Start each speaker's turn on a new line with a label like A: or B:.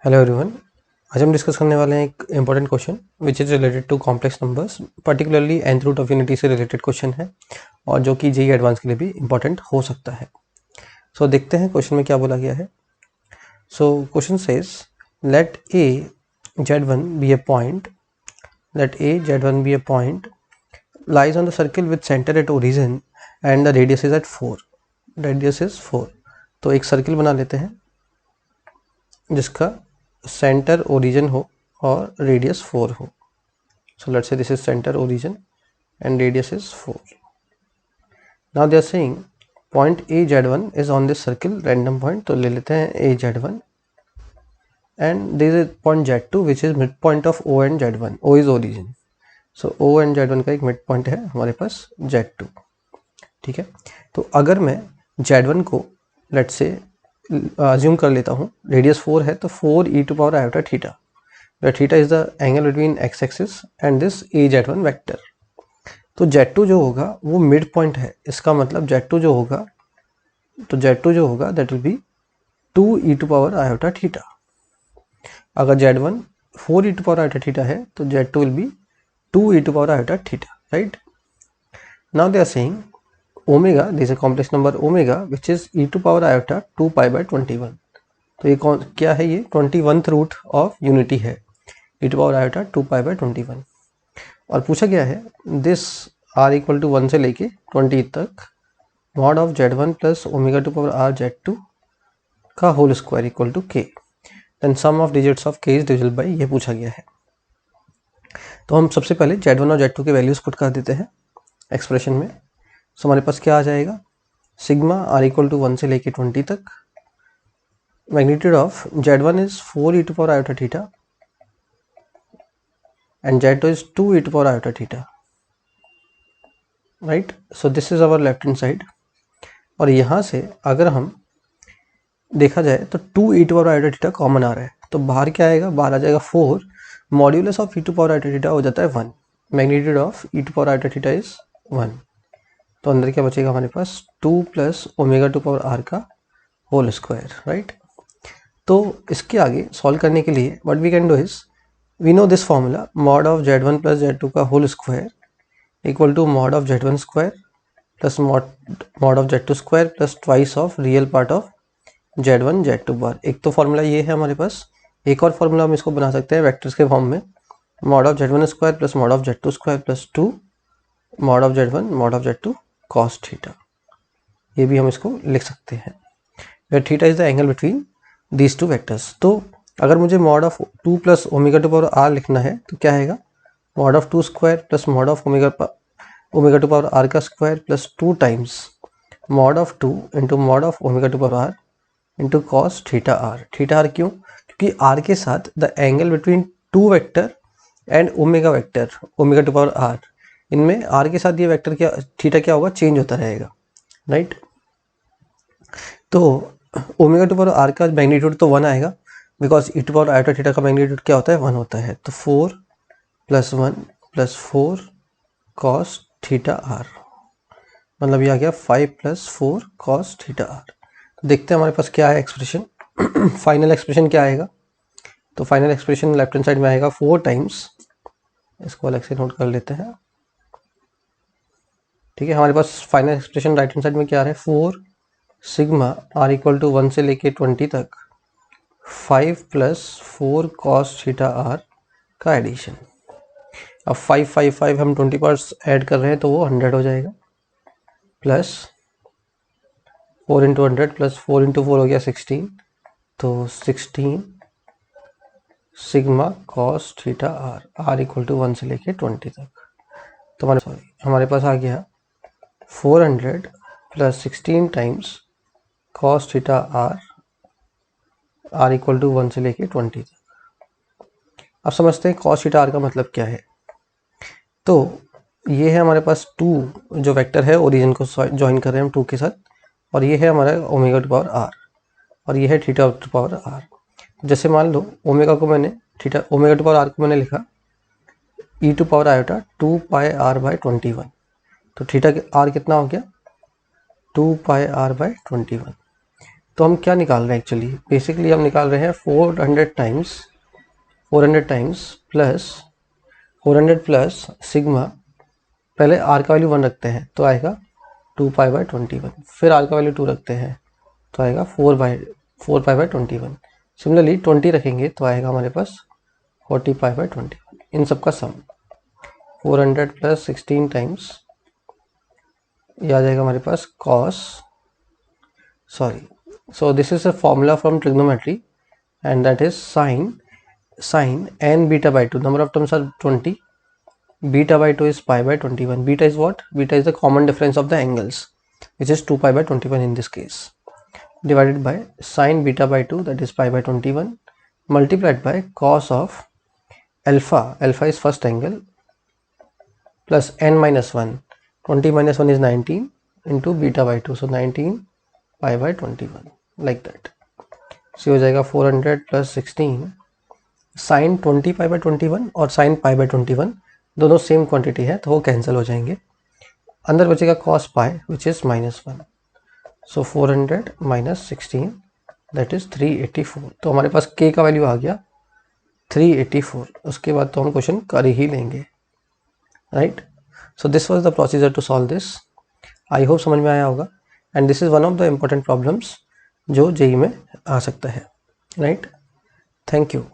A: Hello everyone, आज हम discuss करने वाले हैं एक important question which is related to complex numbers, particularly nth root of unity से रिलेटेड क्वेश्चन है और जो कि जेईई एडवांस के लिए भी इम्पॉर्टेंट हो सकता है। सो देखते हैं क्वेश्चन में क्या बोला गया है। So question says let a z1 be a point, let a z1 be a point lies on the circle with center at origin and the radius is at 4, radius is 4। तो एक circle बना लेते हैं जिसका centre origin हो और radius 4 हो। So let's say this is centre origin and radius is 4। Now they are saying point a z1 is on this circle, random point तो ले लेते हैं a z1 and this is point z2 which is mid point of o and z1। o is origin, so o and z1 का एक mid point है हमारे पास z2। ठीक है, तो अगर मैं z1 को लेट्स से अज्यूम कर लेता हूँ, रेडियस 4 है तो 4 e to power iota theta, where theta is the angle between x axis and this a z1 vector. तो z2 जो होगा वो मिड पॉइंट है, इसका मतलब z2 जो होगा that will be 2 e to power iota theta. अगर z1 4 e to power iota theta है तो z2 will be 2 e to power iota theta, right. Now they are saying omega, this is complex number omega which is e to power iota 2 pi by 21। तो ये क्या है, ये 21th root of unity है, e to power iota 2 pi by 21। और पूछा गया है दिस r इक्वल टू 1 से लेके 20 तक mod of z1 plus omega to power r z2 का whole square equal to k, then sum of digits of k is divisible by, ये पूछा गया है। तो हम सबसे पहले z1 और z2 के वैल्यूज पुट कर देते हैं एक्सप्रेशन में। सो हमारे पास क्या आ जाएगा, सिग्मा r इक्वल टू 1 से लेके 20 तक, magnitude of z1 is 4 e to power iota theta and z2 is 2 e to power iota theta, right? So this is our left hand side। और यहाँ से अगर हम देखा जाए तो 2 e to power iota theta common आ रहा है, तो बाहर क्या आएगा, बाहर आ जाएगा 4, modulus of e to power iota theta हो जाता है 1, magnitude of e to power iota theta is 1। तो अंदर क्या बचेगा हमारे पास 2 plus omega to power r का होल स्क्वायर, राइट। तो इसके आगे सॉल्व करने के लिए what we can do is we know this formula, mod of z1 plus z2 का whole square equal to mod of z1 square plus mod of z2 square plus twice of real part of z1 z2 bar. एक तो formula ये है हमारे पास, एक और formula हम इसको बना सकते हैं वेक्टर्स के फॉर्म में, mod of z1 square plus mod of z2 square plus 2 mod of z1 mod of z2 cos theta, ये भी हम इसको लिख सकते हैं, where theta is the angle between these two vectors. तो अगर मुझे mod of 2 plus omega to power r लिखना है तो क्या आएगा, mod of 2 square plus mod of omega to power r का square plus 2 times mod of 2 into mod of omega to power r into cos theta r। Theta r क्यों, क्योंकि r के साथ the angle between 2 vector and omega vector omega to power r, इनमें r के साथ ये vector क्या theta क्या होगा, चेंज होता रहेगा, राइट। तो ओमेगा टू पावर r का मैग्नीट्यूड तो 1 आएगा, because e to power iota theta का मैग्नीट्यूड क्या होता है, 1 होता है। तो 4 plus 1 plus 4 cos theta r, मतलब ये आ गया 5 प्लस 4 कॉस थीटा r। तो देखते हैं हमारे पास क्या है एक्सप्रेशन फाइनल एक्सप्रेशन क्या आएगा। तो final expression left hand side में आएगा 4 टाइम्स, इसको अलग से नोट कर लेते हैं, ठीक है। हमारे पास final expression right hand side में क्या आ रहा है, 4 सिग्मा r इक्वल टू 1 से लेके 20 तक 5 प्लस 4 कॉस थीटा r का एडिशन। अब 5 5 5 हम 20 पार्ट्स ऐड कर रहे हैं तो वो 100 हो जाएगा, प्लस 4 इंटू 100 प्लस 4 इंटू 4 हो गया 16, तो 16 sigma cos theta r equal to 1 से लेके 20 तक। तो हमारे पास आ गया 400 plus 16 times cos theta r equal to 1 से लेके 20 तक। अब समझते हैं कॉस थीटा r का मतलब क्या है। तो ये है हमारे पास 2 जो वेक्टर है, ओरिजिन को ज्वाइन कर रहे हैं हम 2 के साथ, और ये है हमारा ओमेगा टू पावर r और ये है थीटा टू पावर r। जैसे मान लो ओमेगा को मैंने ओमेगा टू पावर r को मैंने लिखा e to power iota 2 pi r by 21, तो थीटा r कितना हो गया 2 पाई r बाय 21। तो हम क्या निकाल रहे हैं एक्चुअली, बेसिकली हम निकाल रहे हैं 400 टाइम्स प्लस 400 प्लस सिग्मा, पहले r का वैल्यू 1 रखते हैं तो आएगा 2π/21, फिर r का वैल्यू 2 रखते हैं तो आएगा 4π/21। सिमिलरली 20 रखेंगे तो आएगा हमारे पास 40π/21। इन सब का सम 400 प्लस 16 टाइम्स, ये आ जाएगा हमारे पास so this is a formula from trigonometry and that is sine n beta by 2, number of terms are 20, beta by 2 is π/21. Beta is what? Beta is the common difference of the angles, which is 2π/21 in this case, divided by sine beta by 2, that is π/21, multiplied by cos of alpha is first angle, plus n minus 1, 20 minus 1 is 19 into beta by 2, so 19 π/21, like that. so हो जाएगा 400 plus 16 sin 20 π/21 और sin π/21 दोनों same quantity है तो वो cancel हो जाएंगे, अंदर बचेगा cos pi which is -1, so 400 minus 16 that is 384। तो हमारे पास k का वैल्यू आ गया 384, उसके बाद तो हम क्वेश्चन कर ही लेंगे, right. So this was the procedure to solve this, I hope समझ में आया होगा। And this is one of the important problems जो जेई में आ सकता है, राइट। Thank you.